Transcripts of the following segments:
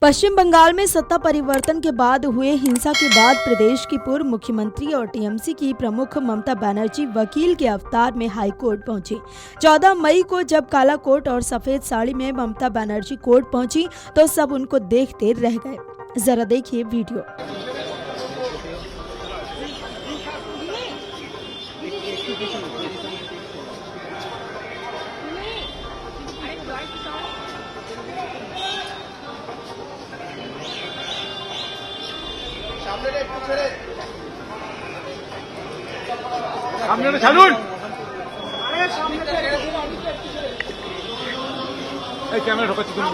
पश्चिम बंगाल में सत्ता परिवर्तन के बाद हुए हिंसा के बाद प्रदेश की पूर्व मुख्यमंत्री और टीएमसी की प्रमुख ममता बनर्जी वकील के अवतार में हाई कोर्ट पहुंची। 14 मई को जब काला कोट और सफेद साड़ी में ममता बनर्जी कोर्ट पहुंची तो सब उनको देखते रह गए। जरा देखिए वीडियो। সামনে ছাড়ুন এই ক্যামেরা ঢোকাচ্ছি তুমি।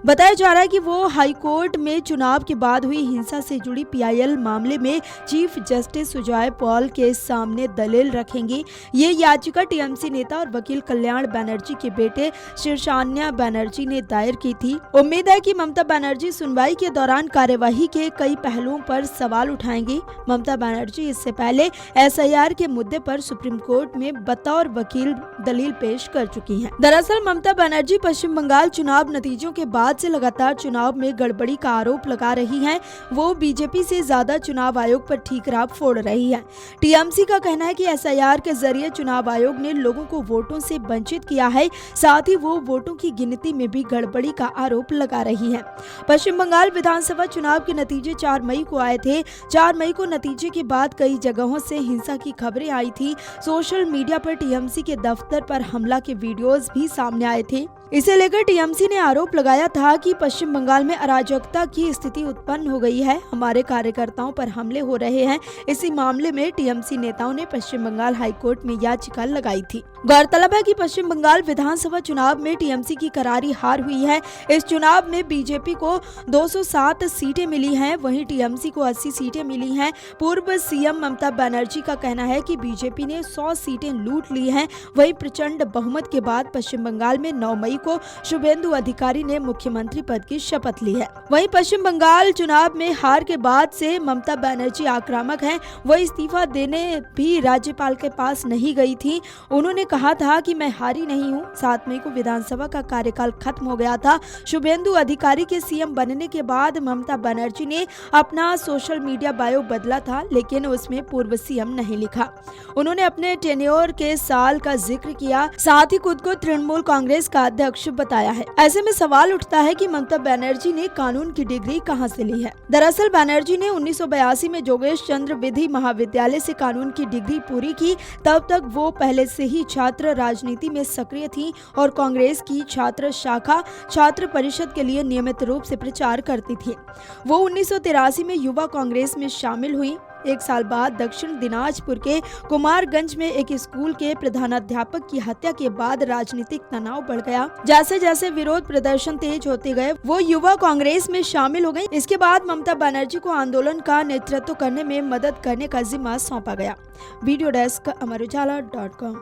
बताया जा रहा है कि वो हाई कोर्ट में चुनाव के बाद हुई हिंसा से जुड़ी पीआईएल मामले में चीफ जस्टिस सुजय पॉल के सामने दलील रखेंगी। ये याचिका टीएमसी नेता और वकील कल्याण बनर्जी के बेटे शीर्षान्या बनर्जी ने दायर की थी। उम्मीद है कि ममता बनर्जी सुनवाई के दौरान कार्यवाही के कई पहलुओं पर सवाल उठाएंगी। ममता बनर्जी इससे पहले एसआईआर के मुद्दे पर सुप्रीम कोर्ट में बतौर वकील दलील पेश कर चुकी हैं। दरअसल ममता बनर्जी पश्चिम बंगाल चुनाव नतीजों के बाद से लगातार चुनाव में गड़बड़ी का आरोप लगा रही हैं। वो बीजेपी से ज्यादा चुनाव आयोग पर ठीकरा फोड़ रही है। टीएमसी का कहना है कि एसआईआर के जरिए चुनाव आयोग ने लोगों को वोटों से वंचित किया है, साथ ही वो वोटों की गिनती में भी गड़बड़ी का आरोप लगा रही है। पश्चिम बंगाल विधानसभा चुनाव के नतीजे 4 मई को आए थे। 4 मई को नतीजे के बाद कई जगहों से हिंसा की खबरें आई थी। सोशल मीडिया पर टीएमसी के दफ्तर पर हमला के वीडियोस भी सामने आए थे। इसे लेकर टीएमसी ने आरोप लगाया था कि पश्चिम बंगाल में अराजकता की स्थिति उत्पन्न हो गई है, हमारे कार्यकर्ताओं पर हमले हो रहे हैं। इसी मामले में टीएमसी नेताओं ने पश्चिम बंगाल हाईकोर्ट में याचिका लगाई थी। गौरतलब है कि पश्चिम बंगाल विधानसभा चुनाव में टीएमसी की करारी हार हुई है। इस चुनाव में बीजेपी को 207 सीटें मिली हैं, वहीं टीएमसी को 80 सीटें मिली हैं। पूर्व सीएम ममता बनर्जी का कहना है कि बीजेपी ने 100 सीटें लूट ली हैं। वहीं प्रचंड बहुमत के बाद पश्चिम बंगाल में 9 मई को शुभेंदु अधिकारी ने मुख्यमंत्री पद की शपथ ली है। वहीं पश्चिम बंगाल चुनाव में हार के बाद से ममता बनर्जी आक्रामक हैं। वो इस्तीफा देने भी राज्यपाल के पास नहीं गई थी। उन्होंने कहा था कि मैं हारी नहीं हूँ। 7 मई को विधानसभा का कार्यकाल खत्म हो गया था। शुभेंदु अधिकारी के सीएम बनने के बाद ममता बनर्जी ने अपना सोशल मीडिया बायो बदला था, लेकिन उसमें पूर्व सीएम नहीं लिखा। उन्होंने अपने टेन्योर के साल का जिक्र किया, साथ ही खुद को तृणमूल कांग्रेस का अध्यक्ष बताया है। ऐसे में सवाल उठता है कि ममता बनर्जी ने कानून की डिग्री कहां से ली है। दरअसल बनर्जी ने 1982 में जोगेश चंद्र विधि महाविद्यालय से कानून की डिग्री पूरी की। तब तक वो पहले से ही छात्र राजनीति में सक्रिय थी और कांग्रेस की छात्र शाखा छात्र परिषद के लिए नियमित रूप से प्रचार करती थी। वो 1983 में युवा कांग्रेस में शामिल हुई। 1 साल बाद दक्षिण दिनाजपुर के कुमारगंज में एक स्कूल के प्रधानाध्यापक की हत्या के बाद राजनीतिक तनाव बढ़ गया। जैसे जैसे विरोध प्रदर्शन तेज होते गए, वो युवा कांग्रेस में शामिल हो गई। इसके बाद ममता बनर्जी को आंदोलन का नेतृत्व करने में मदद करने का जिम्मा सौंपा गया। Video desk amarujala.com।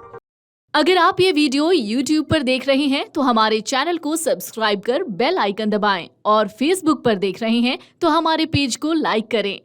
अगर आप ये वीडियो YouTube पर देख रहे हैं तो हमारे चैनल को सब्सक्राइब कर बेल आइकन दबाएं और Facebook पर देख रहे हैं तो हमारे पेज को लाइक करें।